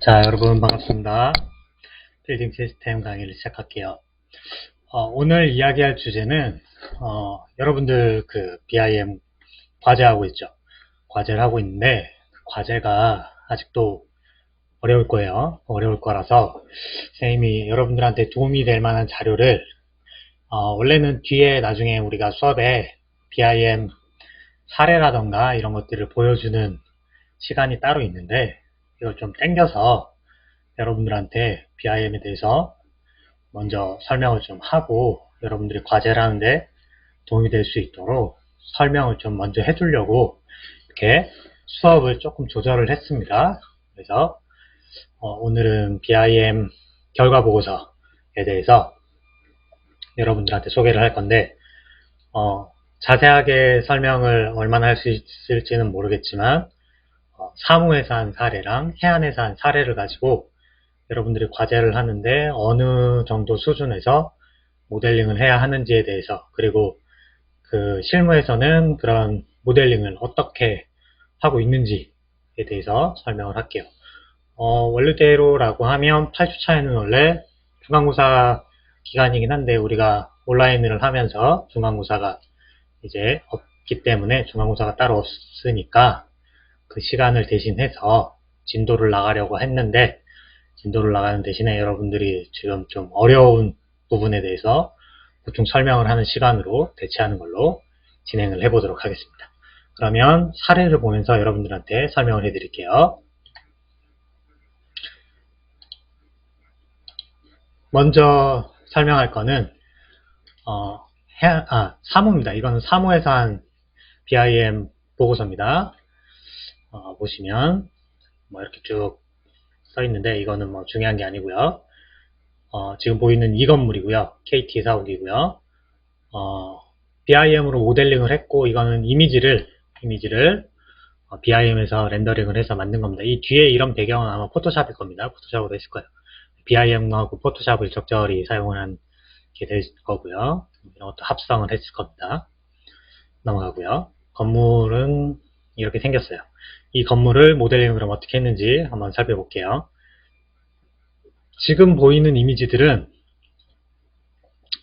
자, 여러분 반갑습니다. 빌딩 시스템 강의를 시작할게요. 오늘 이야기할 주제는 여러분들 그 BIM 과제하고 있죠. 과제를 하고 있는데 그 과제가 아직도 어려울 거예요. 어려울 거라서 선생님이 여러분들한테 도움이 될 만한 자료를 원래는 뒤에 나중에 우리가 수업에 BIM 사례라던가 이런 것들을 보여주는 시간이 따로 있는데 이걸 좀 땡겨서 여러분들한테 BIM에 대해서 먼저 설명을 좀 하고 여러분들이 과제를 하는데 도움이 될 수 있도록 설명을 좀 먼저 해주려고 이렇게 수업을 조금 조절을 했습니다. 그래서 오늘은 BIM 결과 보고서에 대해서 여러분들한테 소개를 할 건데 자세하게 설명을 얼마나 할 수 있을지는 모르겠지만 사무에서 한 사례랑 해안에서 한 사례를 가지고 여러분들이 과제를 하는데 어느 정도 수준에서 모델링을 해야 하는지에 대해서, 그리고 그 실무에서는 그런 모델링을 어떻게 하고 있는지에 대해서 설명을 할게요. 원래대로라고 하면 8주차에는 원래 중간고사 기간이긴 한데 우리가 온라인을 하면서 중간고사가 이제 없기 때문에 중간고사가 따로 없으니까 그 시간을 대신해서 진도를 나가려고 했는데 진도를 나가는 대신에 여러분들이 지금 좀 어려운 부분에 대해서 보충 설명을 하는 시간으로 대체하는 걸로 진행을 해보도록 하겠습니다. 그러면 사례를 보면서 여러분들한테 설명을 해드릴게요. 먼저 설명할 거는 사무입니다. 이거는 사무에서 한 BIM 보고서입니다. 보시면 뭐 이렇게 쭉 써 있는데 이거는 뭐 중요한 게 아니고요. 지금 보이는 이 건물이고요. KT 사옥이고요. BIM으로 모델링을 했고 이거는 이미지를 BIM에서 렌더링을 해서 만든 겁니다. 이 뒤에 이런 배경은 아마 포토샵일 겁니다. 포토샵으로 했을 거예요. BIM하고 포토샵을 적절히 사용을 한 게 될 거고요. 이런 것도 합성을 했을 겁니다. 넘어가고요. 건물은 이렇게 생겼어요. 이 건물을 모델링을 그럼 어떻게 했는지 한번 살펴볼게요. 지금 보이는 이미지들은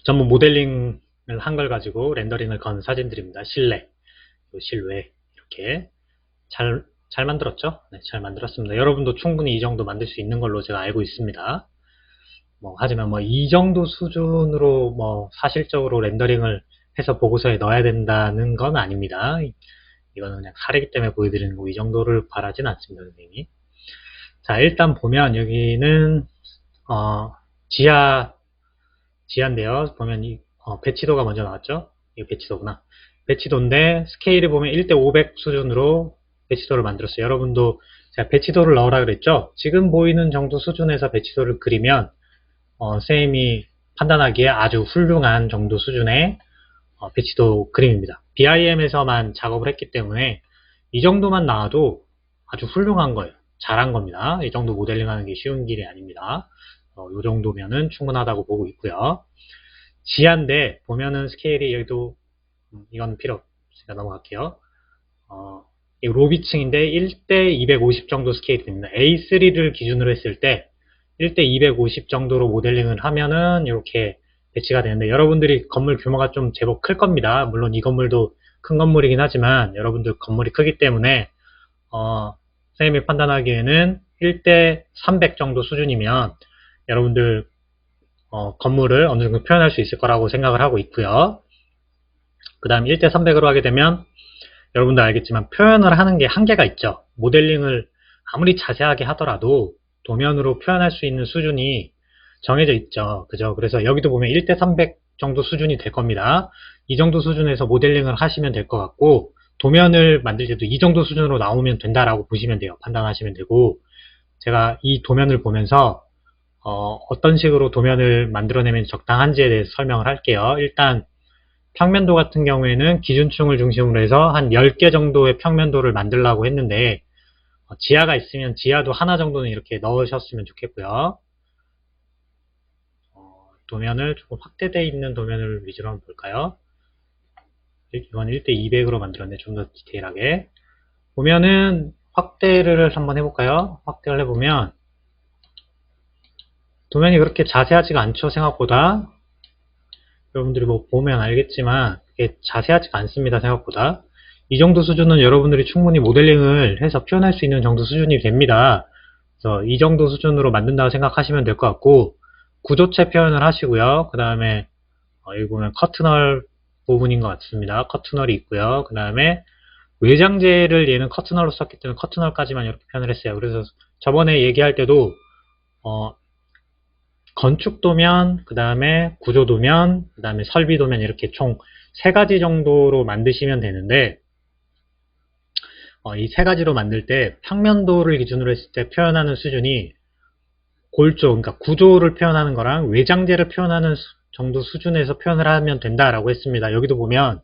전부 모델링을 한 걸 가지고 렌더링을 건 사진들입니다. 실내, 실외 이렇게 잘 만들었죠? 네, 잘 만들었습니다. 여러분도 충분히 이 정도 만들 수 있는 걸로 제가 알고 있습니다. 하지만 이 정도 수준으로 사실적으로 렌더링을 해서 보고서에 넣어야 된다는 건 아닙니다. 이거는 그냥 사례기 때문에 보여드리는 거고 이 정도를 바라진 않습니다, 선생님이. 자, 일단 보면 여기는 지하인데요. 보면 배치도가 먼저 나왔죠? 이거 배치도구나. 배치도인데 스케일을 보면 1대 500 수준으로 배치도를 만들었어요. 여러분도 제가 배치도를 넣으라 그랬죠? 지금 보이는 정도 수준에서 배치도를 그리면 선생님이 판단하기에 아주 훌륭한 정도 수준의 배치도 그림입니다. BIM에서만 작업을 했기 때문에 이 정도만 나와도 아주 훌륭한 거예요. 잘한 겁니다. 이 정도 모델링하는 게 쉬운 길이 아닙니다. 이 정도면은 충분하다고 보고 있고요. 지하인데 보면은 스케일이 여기도 이건 필요 없으니까 넘어갈게요. 이 로비층인데 1대 250 정도 스케일이 됩니다. A3를 기준으로 했을 때 1대 250 정도로 모델링을 하면은 이렇게 배치가 되는데 여러분들이 건물 규모가 좀 제법 클 겁니다. 물론 이 건물도 큰 건물이긴 하지만 여러분들 건물이 크기 때문에 선생님이 판단하기에는 1대 300 정도 수준이면 여러분들 건물을 어느 정도 표현할 수 있을 거라고 생각을 하고 있고요. 그 다음 1대 300으로 하게 되면 여러분도 알겠지만 표현을 하는 게 한계가 있죠. 모델링을 아무리 자세하게 하더라도 도면으로 표현할 수 있는 수준이 정해져 있죠. 그죠? 그래서 여기도 보면 1대 300 정도 수준이 될 겁니다. 이 정도 수준에서 모델링을 하시면 될 것 같고 도면을 만들 때도 이 정도 수준으로 나오면 된다라고 보시면 돼요. 판단하시면 되고 제가 이 도면을 보면서 어떤 식으로 도면을 만들어내면 적당한지에 대해서 설명을 할게요. 일단 평면도 같은 경우에는 기준층을 중심으로 해서 한 10개 정도의 평면도를 만들려고 했는데 지하가 있으면 지하도 하나 정도는 이렇게 넣으셨으면 좋겠고요. 도면을 조금 확대되어 있는 도면을 위주로 한번 볼까요? 이건 1대 200으로 만들었네. 좀 더 디테일하게. 보면은 확대를 한번 해볼까요? 확대를 해보면 도면이 그렇게 자세하지가 않죠, 생각보다. 여러분들이 뭐 보면 알겠지만 그게 자세하지가 않습니다, 생각보다. 이 정도 수준은 여러분들이 충분히 모델링을 해서 표현할 수 있는 정도 수준이 됩니다. 그래서 이 정도 수준으로 만든다고 생각하시면 될 것 같고, 구조체 표현을 하시고요. 그 다음에 여기 보면 커트널 부분인 것 같습니다. 커트널이 있고요. 그 다음에 외장재를 얘는 커트널로 썼기 때문에 커트널까지만 이렇게 표현을 했어요. 그래서 저번에 얘기할 때도 건축 도면, 그 다음에 구조 도면, 그 다음에 설비 도면 이렇게 총 3가지 정도로 만드시면 되는데, 이 3가지로 만들 때 평면도를 기준으로 했을 때 표현하는 수준이 골조, 그러니까 구조를 표현하는 거랑 외장재를 표현하는 정도 수준에서 표현을 하면 된다라고 했습니다. 여기도 보면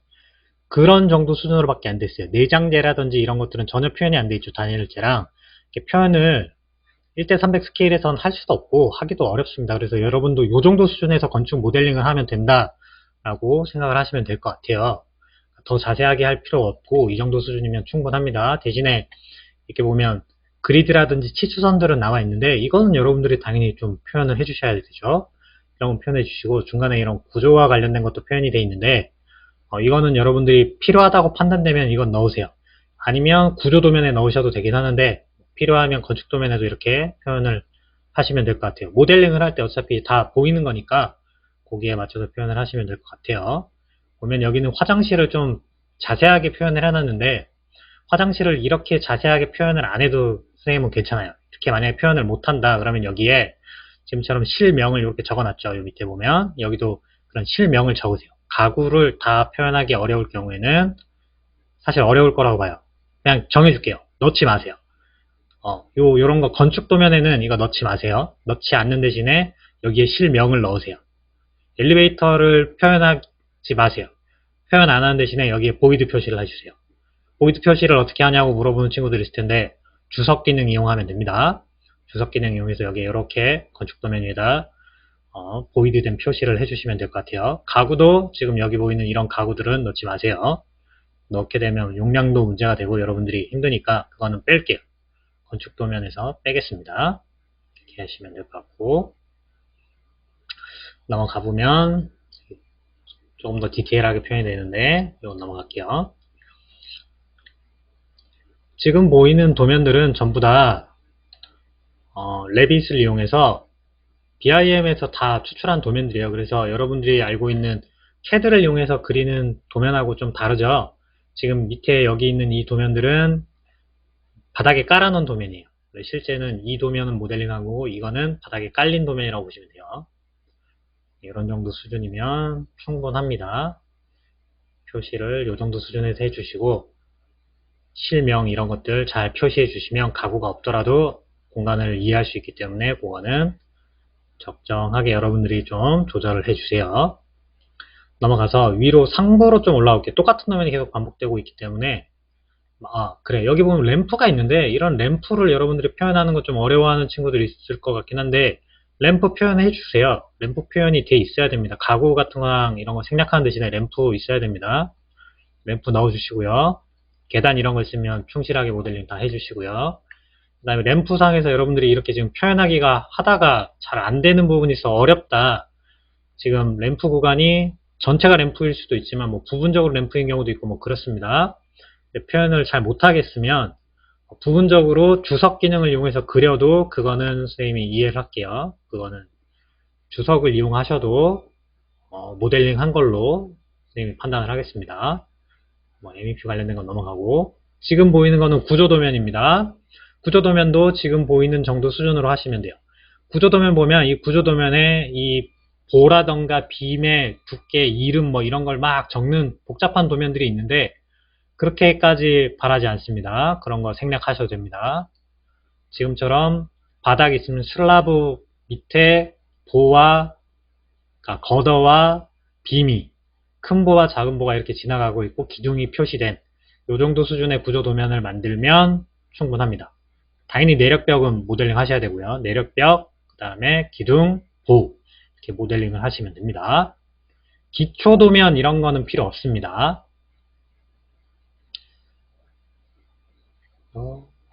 그런 정도 수준으로밖에 안 됐어요. 내장재라든지 이런 것들은 전혀 표현이 안 돼 있죠. 단일재랑 이렇게 표현을 1대300 스케일에서는 할 수도 없고 하기도 어렵습니다. 그래서 여러분도 이 정도 수준에서 건축 모델링을 하면 된다라고 생각을 하시면 될 것 같아요. 더 자세하게 할 필요가 없고 이 정도 수준이면 충분합니다. 대신에 이렇게 보면 그리드라든지 치수선들은 나와 있는데 이거는 여러분들이 당연히 좀 표현을 해주셔야 되죠. 이런 거 표현해 주시고 중간에 이런 구조와 관련된 것도 표현이 되어 있는데 이거는 여러분들이 필요하다고 판단되면 이건 넣으세요. 아니면 구조 도면에 넣으셔도 되긴 하는데 필요하면 건축 도면에도 이렇게 표현을 하시면 될 것 같아요. 모델링을 할 때 어차피 다 보이는 거니까 거기에 맞춰서 표현을 하시면 될 것 같아요. 보면 여기는 화장실을 좀 자세하게 표현을 해놨는데 화장실을 이렇게 자세하게 표현을 안 해도 선생님은 괜찮아요. 이렇게 만약에 표현을 못한다 그러면 여기에 지금처럼 실명을 이렇게 적어놨죠. 여기 밑에 보면 여기도 그런 실명을 적으세요. 가구를 다 표현하기 어려울 경우에는 사실 어려울 거라고 봐요. 그냥 정해줄게요. 넣지 마세요. 요런 거 건축 도면에는 이거 넣지 마세요. 넣지 않는 대신에 여기에 실명을 넣으세요. 엘리베이터를 표현하지 마세요. 표현 안 하는 대신에 여기에 보이드 표시를 해주세요. 보이드 표시를 어떻게 하냐고 물어보는 친구들이 있을 텐데 주석 기능 이용하면 됩니다. 주석 기능 이용해서 여기 이렇게 건축 도면 위에다 보이드 된 표시를 해주시면 될 것 같아요. 가구도 지금 여기 보이는 이런 가구들은 넣지 마세요. 넣게 되면 용량도 문제가 되고 여러분들이 힘드니까 그거는 뺄게요. 건축 도면에서 빼겠습니다. 이렇게 하시면 될 것 같고 넘어가 보면 조금 더 디테일하게 표현이 되는데 이건 넘어갈게요. 지금 보이는 도면들은 전부 다 레빗을 이용해서 BIM에서 다 추출한 도면들이에요. 그래서 여러분들이 알고 있는 CAD를 이용해서 그리는 도면하고 좀 다르죠. 지금 밑에 여기 있는 이 도면들은 바닥에 깔아놓은 도면이에요. 실제는 이 도면은 모델링하고 이거는 바닥에 깔린 도면이라고 보시면 돼요. 이런 정도 수준이면 충분합니다. 표시를 이 정도 수준에서 해주시고 실명 이런 것들 잘 표시해 주시면 가구가 없더라도 공간을 이해할 수 있기 때문에 그거는 적정하게 여러분들이 좀 조절을 해주세요. 넘어가서 위로 상부로 좀 올라올게요. 똑같은 도면이 계속 반복되고 있기 때문에 그래 여기 보면 램프가 있는데 이런 램프를 여러분들이 표현하는 거 좀 어려워하는 친구들이 있을 것 같긴 한데 램프 표현해 주세요. 램프 표현이 돼 있어야 됩니다. 가구 같은 거랑 이런 거 생략하는 대신에 램프 있어야 됩니다. 램프 넣어 주시고요. 계단 이런 거 있으면 충실하게 모델링 다 해주시고요. 그 다음에 램프상에서 여러분들이 이렇게 지금 표현하기가 하다가 잘 안 되는 부분이 있어 어렵다. 지금 램프 구간이 전체가 램프일 수도 있지만 뭐 부분적으로 램프인 경우도 있고 뭐 그렇습니다. 표현을 잘 못하겠으면 부분적으로 주석 기능을 이용해서 그려도 그거는 선생님이 이해를 할게요. 그거는 주석을 이용하셔도 모델링 한 걸로 선생님이 판단을 하겠습니다. MEP 관련된 건 넘어가고 지금 보이는 거는 구조도면입니다. 구조도면도 지금 보이는 정도 수준으로 하시면 돼요. 구조도면 보면 이 구조도면에 이 보라던가 빔의 두께, 이름 뭐 이런 걸 막 적는 복잡한 도면들이 있는데 그렇게까지 바라지 않습니다. 그런 거 생략하셔도 됩니다. 지금처럼 바닥에 있으면 슬라브 밑에 보와 그러니까 거더와 빔이 큰 보와 작은 보가 이렇게 지나가고 있고 기둥이 표시된 이 정도 수준의 구조 도면을 만들면 충분합니다. 당연히 내력벽은 모델링 하셔야 되고요. 내력벽, 그 다음에 기둥, 보 이렇게 모델링을 하시면 됩니다. 기초 도면 이런 거는 필요 없습니다.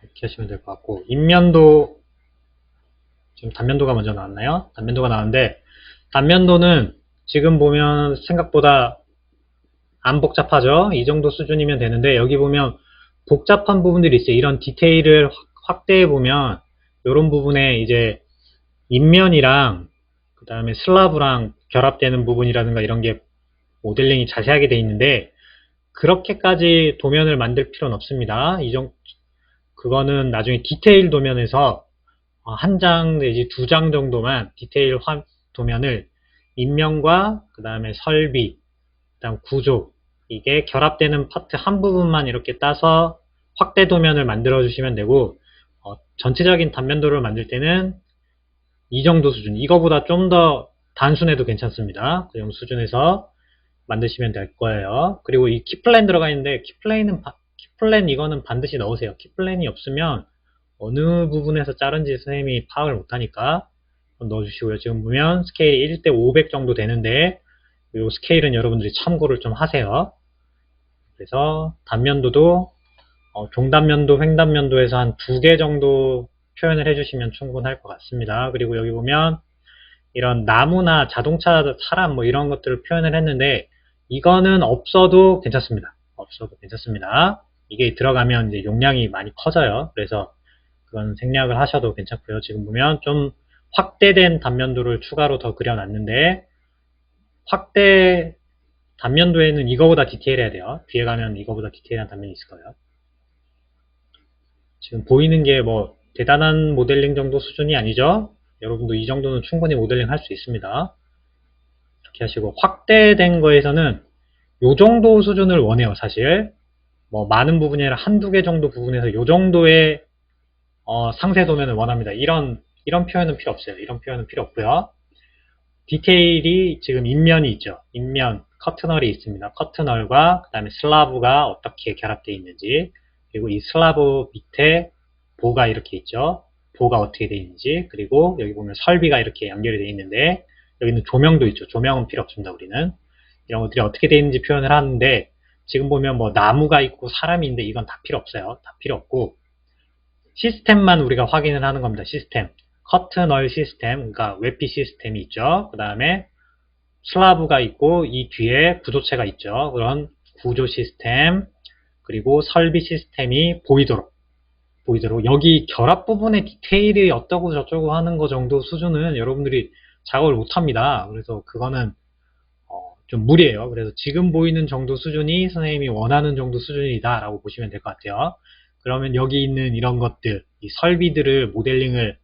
이렇게 하시면 될 것 같고 인면도 지금 단면도가 먼저 나왔나요? 단면도가 나왔는데, 단면도는 지금 보면 생각보다 안 복잡하죠? 이 정도 수준이면 되는데, 여기 보면 복잡한 부분들이 있어요. 이런 디테일을 확대해 보면, 이런 부분에 이제 인면이랑, 그 다음에 슬라브랑 결합되는 부분이라든가 이런 게 모델링이 자세하게 돼 있는데, 그렇게까지 도면을 만들 필요는 없습니다. 그거는 나중에 디테일 도면에서 한 장 내지 두 장 정도만 디테일 도면을 인면과 그 다음에 설비, 그 다음 구조, 이게 결합되는 파트 한 부분만 이렇게 따서 확대 도면을 만들어 주시면 되고, 전체적인 단면도를 만들 때는 이 정도 수준, 이거보다 좀 더 단순해도 괜찮습니다. 그 정도 수준에서 만드시면 될 거예요. 그리고 이 키플랜 들어가 있는데, 키플랜 이거는 반드시 넣으세요. 키플랜이 없으면 어느 부분에서 자른지 선생님이 파악을 못하니까 넣어주시고요. 지금 보면 스케일이 1대 500 정도 되는데, 이 스케일은 여러분들이 참고를 좀 하세요. 그래서 단면도도 종단면도, 횡단면도에서 한 2개 정도 표현을 해주시면 충분할 것 같습니다. 그리고 여기 보면 이런 나무나 자동차, 사람 뭐 이런 것들을 표현을 했는데, 이거는 없어도 괜찮습니다. 없어도 괜찮습니다. 이게 들어가면 이제 용량이 많이 커져요. 그래서 그건 생략을 하셔도 괜찮고요. 지금 보면 좀 확대된 단면도를 추가로 더 그려놨는데, 확대 단면도에는 이거보다 디테일해야 돼요. 뒤에 가면 이거보다 디테일한 단면이 있을 거예요. 지금 보이는 게 뭐 대단한 모델링 정도 수준이 아니죠? 여러분도 이 정도는 충분히 모델링 할 수 있습니다. 이렇게 하시고, 확대된 거에서는 요 정도 수준을 원해요. 사실 뭐 많은 부분이 아니라 한두 개 정도 부분에서 요 정도의 상세 도면을 원합니다. 이런 표현은 필요 없어요. 이런 표현은 필요 없고요. 디테일이 지금 인면이 있죠. 인면 커트널이 있습니다. 커트널과 그 다음에 슬라브가 어떻게 결합되어 있는지, 그리고 이 슬라브 밑에 보가 이렇게 있죠. 보가 어떻게 되어 있는지, 그리고 여기 보면 설비가 이렇게 연결이 되어 있는데, 여기는 조명도 있죠. 조명은 필요 없습니다. 우리는 이런 것들이 어떻게 되어 있는지 표현을 하는데, 지금 보면 뭐 나무가 있고 사람이 있는데 이건 다 필요 없어요. 다 필요 없고, 시스템만 우리가 확인을 하는 겁니다. 시스템. 커트널 시스템, 그러니까 외피 시스템이 있죠. 그 다음에 슬라브가 있고 이 뒤에 구조체가 있죠. 그런 구조 시스템, 그리고 설비 시스템이 보이도록 여기 결합 부분의 디테일이 어떠고 저쩌고 하는 거 정도 수준은 여러분들이 작업을 못합니다. 그래서 그거는 좀 무리예요. 그래서 지금 보이는 정도 수준이 선생님이 원하는 정도 수준이다 라고 보시면 될 것 같아요. 그러면 여기 있는 이런 것들, 이 설비들을 모델링을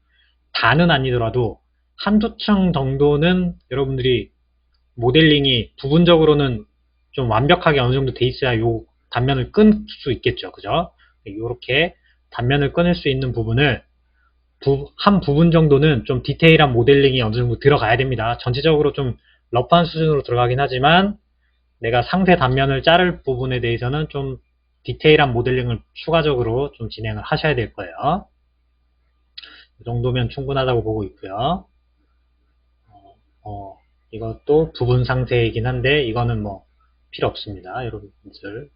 다는 아니더라도 한두 층 정도는 여러분들이 모델링이 부분적으로는 좀 완벽하게 어느 정도 돼 있어야 요 단면을 끊을 수 있겠죠. 그죠? 이렇게 단면을 끊을 수 있는 부분을 한 부분 정도는 좀 디테일한 모델링이 어느 정도 들어가야 됩니다. 전체적으로 좀 러프한 수준으로 들어가긴 하지만 내가 상세 단면을 자를 부분에 대해서는 좀 디테일한 모델링을 추가적으로 좀 진행을 하셔야 될 거예요. 이 정도면 충분하다고 보고 있고요. 이것도 부분 상세이긴 한데 이거는 뭐 필요 없습니다. 여러분들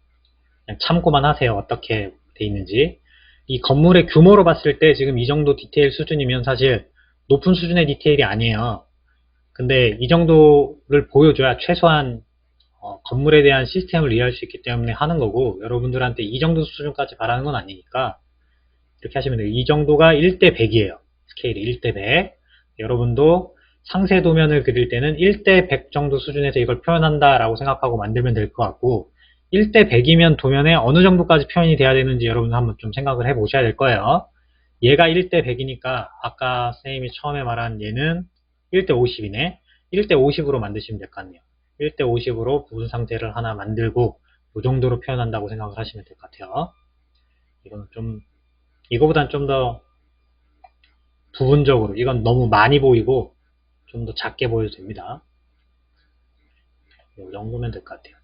그냥 참고만 하세요. 어떻게 돼 있는지. 이 건물의 규모로 봤을 때 지금 이 정도 디테일 수준이면 사실 높은 수준의 디테일이 아니에요. 근데 이 정도를 보여줘야 최소한 건물에 대한 시스템을 이해할 수 있기 때문에 하는 거고, 여러분들한테 이 정도 수준까지 바라는 건 아니니까 이렇게 하시면 돼요. 이 정도가 1대 100이에요. 스케일이 1대 100. 여러분도 상세 도면을 그릴 때는 1대 100 정도 수준에서 이걸 표현한다 라고 생각하고 만들면 될 것 같고, 1대 100이면 도면에 어느 정도까지 표현이 돼야 되는지 여러분 한번 좀 생각을 해 보셔야 될 거예요. 얘가 1대 100이니까 아까 선생님이 처음에 말한 얘는 1대 50이네. 1대 50으로 만드시면 될 것 같네요. 1대 50으로 부분 상태를 하나 만들고 이 정도로 표현한다고 생각을 하시면 될 것 같아요. 이거는 좀 이거보단 좀 더 부분적으로, 이건 너무 많이 보이고 좀 더 작게 보여도 됩니다. 이 정도면 될 것 같아요.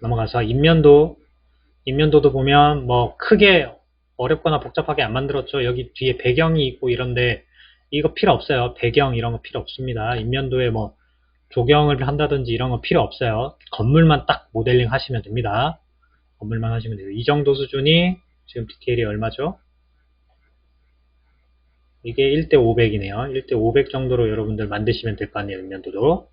넘어가서 인면도도 보면 뭐 크게 어렵거나 복잡하게 안 만들었죠. 여기 뒤에 배경이 있고 이런데 이거 필요 없어요. 배경 이런 거 필요 없습니다. 인면도에 뭐 조경을 한다든지 이런 거 필요 없어요. 건물만 딱 모델링 하시면 됩니다. 건물만 하시면 돼요. 이 정도 수준이 지금 디테일이 얼마죠? 이게 1대 500이네요. 1대 500 정도로 여러분들 만드시면 될 거 아니에요. 면도도.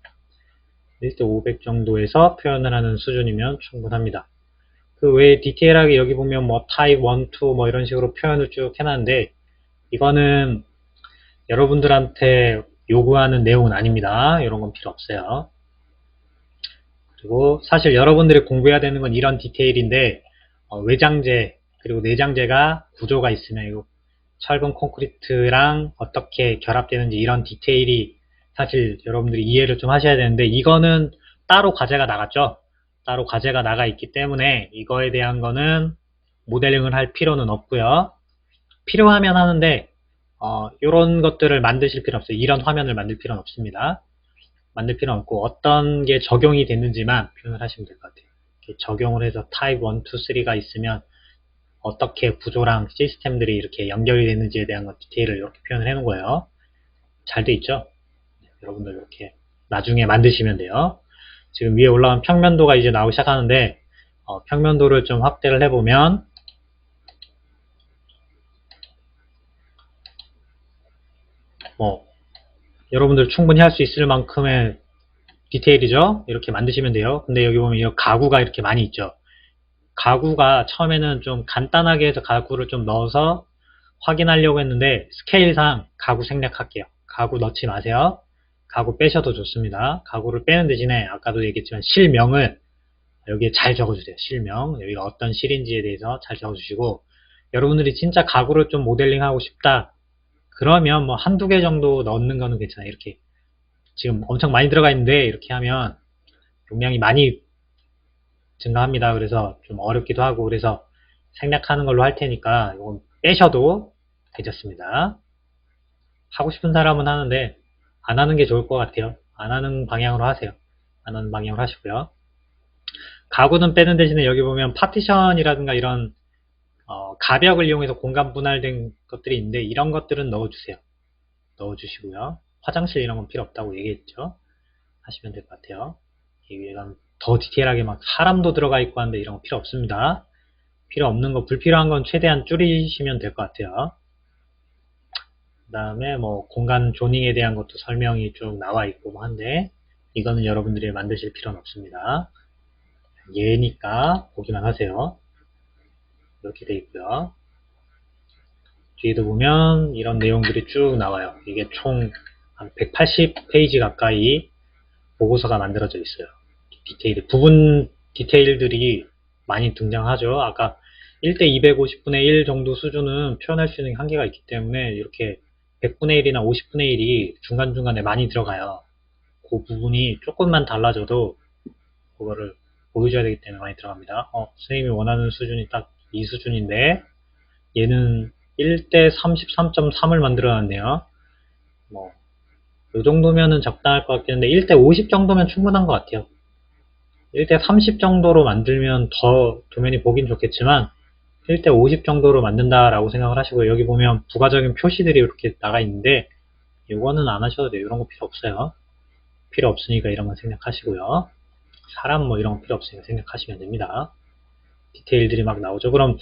1대 500 정도에서 표현을 하는 수준이면 충분합니다. 그 외에 디테일하게 여기 보면 뭐 타입 1, 2 뭐 이런 식으로 표현을 쭉 해놨는데 이거는 여러분들한테 요구하는 내용은 아닙니다. 이런 건 필요 없어요. 그리고 사실 여러분들이 공부해야 되는 건 이런 디테일인데 외장재 그리고 내장재가 구조가 있으면 이거 철근 콘크리트랑 어떻게 결합되는지 이런 디테일이 사실 여러분들이 이해를 좀 하셔야 되는데 이거는 따로 과제가 나갔죠. 따로 과제가 나가 있기 때문에 이거에 대한 거는 모델링을 할 필요는 없고요. 필요하면 하는데 이런 것들을 만드실 필요 없어요. 이런 화면을 만들 필요는 없습니다. 만들 필요는 없고 어떤 게 적용이 됐는지만 표현을 하시면 될 것 같아요. 이렇게 적용을 해서 타입 1, 2, 3가 있으면 어떻게 구조랑 시스템들이 이렇게 연결이 되는지에 대한 것 디테일을 이렇게 표현을 해놓은 거예요. 잘 돼 있죠? 여러분들 이렇게 나중에 만드시면 돼요. 지금 위에 올라온 평면도가 이제 나오기 시작하는데 평면도를 좀 확대를 해보면 여러분들 충분히 할 수 있을 만큼의 디테일이죠? 이렇게 만드시면 돼요. 근데 여기 보면 이 가구가 이렇게 많이 있죠? 가구가 처음에는 좀 간단하게 해서 가구를 좀 넣어서 확인하려고 했는데 스케일상 가구 생략할게요. 가구 넣지 마세요. 가구 빼셔도 좋습니다. 가구를 빼는 대신에 아까도 얘기했지만 실명을 여기에 잘 적어주세요. 실명. 여기가 어떤 실인지에 대해서 잘 적어주시고 여러분들이 진짜 가구를 좀 모델링하고 싶다. 그러면 뭐 한두 개 정도 넣는 거는 괜찮아요. 이렇게 지금 엄청 많이 들어가 있는데 이렇게 하면 용량이 많이 증가합니다. 그래서 좀 어렵기도 하고 그래서 생략하는 걸로 할 테니까 이건 빼셔도 괜찮습니다. 하고 싶은 사람은 하는데 안 하는 게 좋을 것 같아요. 안 하는 방향으로 하세요. 안 하는 방향으로 하시고요. 가구는 빼는 대신에 여기 보면 파티션이라든가 이런 가벽을 이용해서 공간 분할된 것들이 있는데 이런 것들은 넣어주세요. 넣어주시고요. 화장실 이런 건 필요 없다고 얘기했죠. 하시면 될 것 같아요. 이 위에 가면 더 디테일하게 막 사람도 들어가 있고 하는데 이런 거 필요 없습니다. 필요 없는 거 불필요한 건 최대한 줄이시면 될 것 같아요. 그 다음에 뭐 공간 조닝에 대한 것도 설명이 쭉 나와 있고 한데 이거는 여러분들이 만드실 필요는 없습니다. 얘니까 보기만 하세요. 이렇게 돼 있고요. 뒤에도 보면 이런 내용들이 쭉 나와요. 이게 총 한 180페이지 가까이 보고서가 만들어져 있어요. 부분 디테일들이 많이 등장하죠. 아까 1대 250분의 1 정도 수준은 표현할 수 있는 한계가 있기 때문에 이렇게 100분의 1이나 50분의 1이 중간중간에 많이 들어가요. 그 부분이 조금만 달라져도 그거를 보여줘야 되기 때문에 많이 들어갑니다. 선생님이 원하는 수준이 딱 이 수준인데 얘는 1대 33.3을 만들어 놨네요. 뭐, 이 정도면은 적당할 것 같긴 한데 1대 50 정도면 충분한 것 같아요. 1대 30 정도로 만들면 더 도면이 보긴 좋겠지만 1대 50 정도로 만든다라고 생각을 하시고 여기 보면 부가적인 표시들이 이렇게 나가 있는데 이거는 안 하셔도 돼요. 이런 거 필요 없어요. 필요 없으니까 이런 건 생략하시고요. 사람 뭐 이런 거 필요 없으니까 생략하시면 됩니다. 디테일들이 막 나오죠. 그럼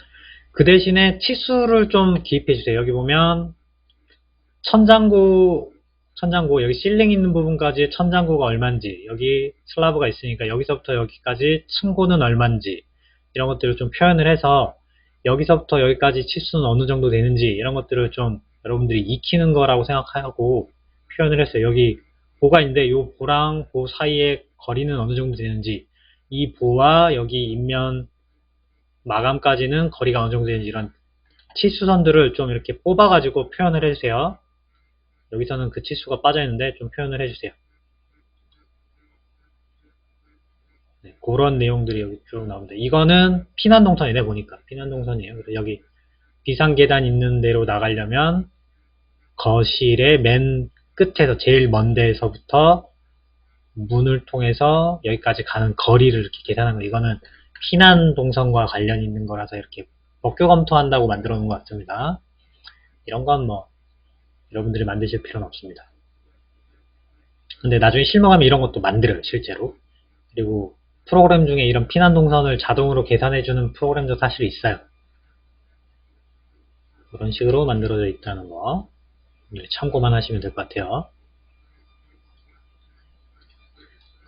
그 대신에 치수를 좀 기입해 주세요. 여기 보면 천장고 여기 실링 있는 부분까지 천장고가 얼마인지 여기 슬라브가 있으니까 여기서부터 여기까지 층고는 얼마인지 이런 것들을 좀 표현을 해서 여기서부터 여기까지 치수는 어느 정도 되는지 이런 것들을 좀 여러분들이 익히는 거라고 생각하고 표현을 했어요. 여기 보가 있는데 이 보랑 보 사이의 거리는 어느 정도 되는지 이 보와 여기 인면 마감까지는 거리가 어느 정도 되는지 이런 치수선들을 좀 이렇게 뽑아 가지고 표현을 해주세요. 여기서는 그 치수가 빠져 있는데 좀 표현을 해주세요. 네, 그런 내용들이 여기 쭉 나옵니다. 이거는 피난동선이네 보니까 피난동선이에요. 그래서 여기 비상계단 있는 데로 나가려면 거실의 맨 끝에서 제일 먼 데에서부터 문을 통해서 여기까지 가는 거리를 이렇게 계산한 거. 이거는 피난동선과 관련 있는 거라서 이렇게 법규 검토한다고 만들어 놓은 것 같습니다. 이런 건 뭐 여러분들이 만드실 필요는 없습니다. 근데 나중에 실무하면 이런 것도 만들어요, 실제로. 그리고 프로그램 중에 이런 피난 동선을 자동으로 계산해주는 프로그램도 사실 있어요. 그런 식으로 만들어져 있다는 거. 참고만 하시면 될 것 같아요.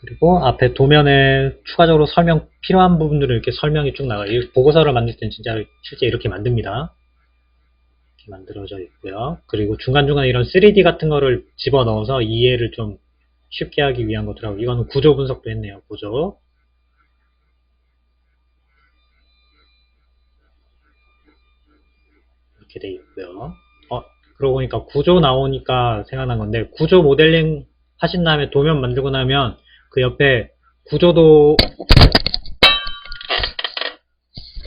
그리고 앞에 도면에 추가적으로 필요한 부분들을 이렇게 설명이 쭉 나가요. 이 보고서를 만들 때는 진짜 실제 이렇게 만듭니다. 이렇게 만들어져 있고요. 그리고 중간중간에 이런 3D 같은 거를 집어넣어서 이해를 좀 쉽게 하기 위한 것들하고, 이거는 구조 분석도 했네요. 구조. 이렇게 돼 있고요. 그러고 보니까 구조 나오니까 생각난 건데, 구조 모델링 하신 다음에 도면 만들고 나면 그 옆에 구조도,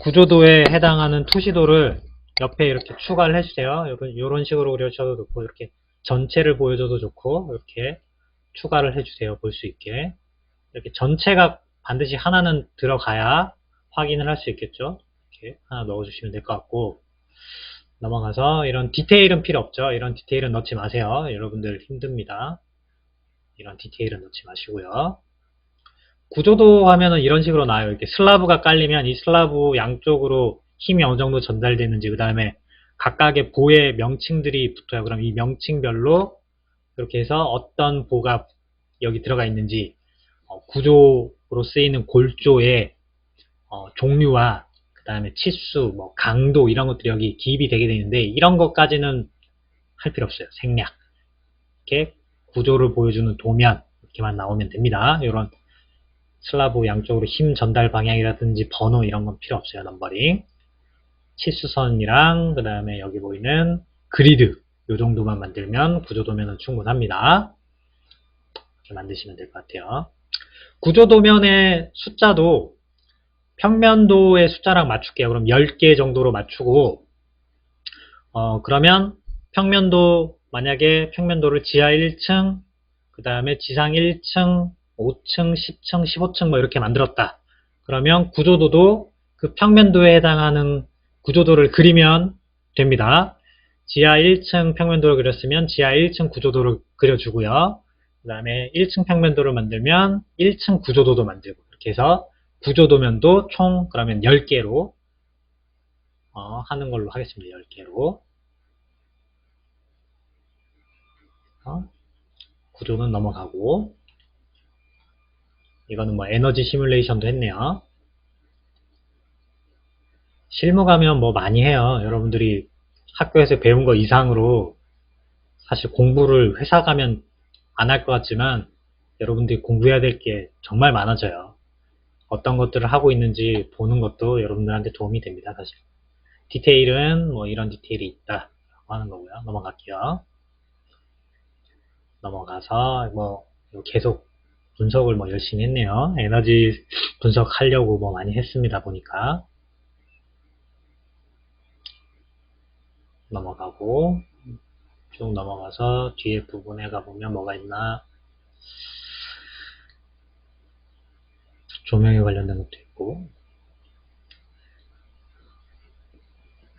구조도에 해당하는 투시도를 옆에 이렇게 추가를 해주세요. 이런 식으로 그려주셔도 좋고, 이렇게 전체를 보여줘도 좋고, 이렇게 추가를 해주세요. 볼 수 있게. 이렇게 전체가 반드시 하나는 들어가야 확인을 할 수 있겠죠. 이렇게 하나 넣어주시면 될 것 같고, 넘어가서 이런 디테일은 필요 없죠. 이런 디테일은 넣지 마세요. 여러분들 힘듭니다. 이런 디테일은 넣지 마시고요. 구조도 하면은 이런 식으로 나와요. 이렇게 슬라브가 깔리면 이 슬라브 양쪽으로 힘이 어느 정도 전달되는지, 그 다음에 각각의 보의 명칭들이 붙어요. 그럼 이 명칭별로 이렇게 해서 어떤 보가 여기 들어가 있는지, 구조로 쓰이는 골조의 종류와 그 다음에 치수, 뭐 강도, 이런 것들이 여기 기입이 되게 되는데, 이런 것까지는 할 필요 없어요. 생략. 이렇게 구조를 보여주는 도면 이렇게만 나오면 됩니다. 이런 슬라브 양쪽으로 힘 전달 방향이라든지 번호 이런 건 필요 없어요. 넘버링. 치수선이랑 그 다음에 여기 보이는 그리드 이 정도만 만들면 구조도면은 충분합니다. 이렇게 만드시면 될 것 같아요. 구조도면의 숫자도 평면도의 숫자랑 맞출게요. 그럼 10개 정도로 맞추고, 그러면 평면도, 만약에 평면도를 지하 1층, 그 다음에 지상 1층, 5층, 10층, 15층 뭐 이렇게 만들었다. 그러면 구조도도 그 평면도에 해당하는 구조도를 그리면 됩니다. 지하 1층 평면도를 그렸으면 지하 1층 구조도를 그려주고요. 그 다음에 1층 평면도를 만들면 1층 구조도도 만들고, 이렇게 해서 구조도면도 총 그러면 10개로 하는 걸로 하겠습니다. 10개로. 구조는 넘어가고, 이거는 뭐 에너지 시뮬레이션도 했네요. 실무 가면 뭐 많이 해요. 여러분들이 학교에서 배운 거 이상으로 사실 공부를 회사 가면 안 할 것 같지만 여러분들이 공부해야 될 게 정말 많아져요. 어떤 것들을 하고 있는지 보는 것도 여러분들한테 도움이 됩니다. 사실 디테일은 뭐 이런 디테일이 있다 하는 거고요. 넘어갈게요. 넘어가서 뭐 계속 분석을 뭐 열심히 했네요. 에너지 분석하려고 뭐 많이 했습니다. 보니까 넘어가고, 쭉 넘어가서 뒤에 부분에 가보면 뭐가 있나, 조명에 관련된 것도 있고,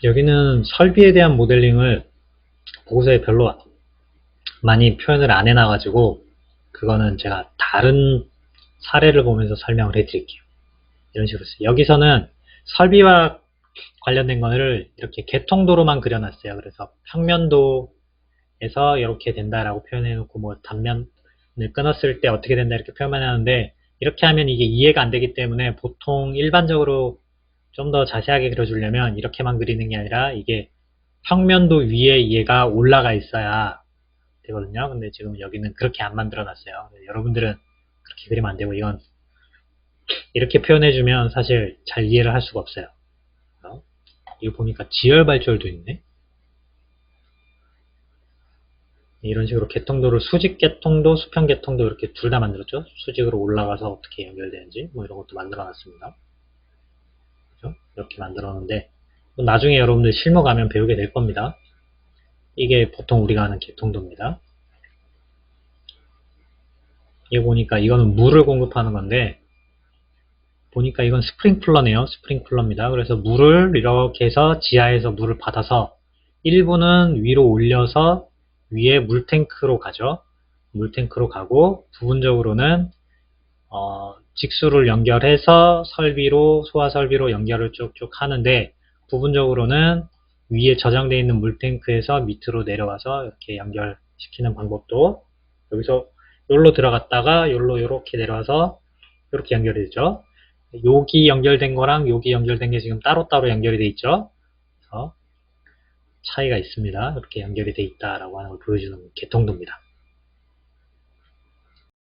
여기는 설비에 대한 모델링을 보고서에 별로 많이 표현을 안 해놔가지고 그거는 제가 다른 사례를 보면서 설명을 해드릴게요. 이런 식으로 써요. 여기서는 설비와 관련된 거를 이렇게 개통도로만 그려놨어요. 그래서 평면도에서 이렇게 된다라고 표현해놓고, 뭐 단면을 끊었을 때 어떻게 된다 이렇게 표현만 하는데, 이렇게 하면 이게 이해가 안 되기 때문에 보통 일반적으로 좀 더 자세하게 그려주려면 이렇게만 그리는 게 아니라 이게 평면도 위에 얘가 올라가 있어야 되거든요. 근데 지금 여기는 그렇게 안 만들어 놨어요. 여러분들은 그렇게 그리면 안 되고, 이건 이렇게 표현해주면 사실 잘 이해를 할 수가 없어요. 이거 보니까 지열 발절도 있네. 이런 식으로 개통도를 수직 개통도, 수평 개통도 이렇게 둘 다 만들었죠. 수직으로 올라가서 어떻게 연결되는지 뭐 이런 것도 만들어 놨습니다. 그렇죠? 이렇게 만들어 놨는데 나중에 여러분들 실무 가면 배우게 될 겁니다. 이게 보통 우리가 하는 개통도입니다. 이거 보니까 이거는 물을 공급하는 건데, 보니까 이건 스프링클러네요. 스프링클러입니다. 그래서 물을 이렇게 해서 지하에서 물을 받아서 일부는 위로 올려서 위에 물탱크로 가죠. 물탱크로 가고, 부분적으로는 직수를 연결해서 설비로, 소화설비로 연결을 쭉쭉 하는데, 부분적으로는 위에 저장되어 있는 물탱크에서 밑으로 내려와서 이렇게 연결시키는 방법도 여기서 여기로 들어갔다가 여기로 이렇게 내려와서 이렇게 연결이 되죠. 여기 연결된 거랑 여기 연결된 게 지금 따로따로 연결이 되어 있죠. 그래서 차이가 있습니다. 이렇게 연결이 되어 있다라고 하는 걸 보여주는 개통도입니다.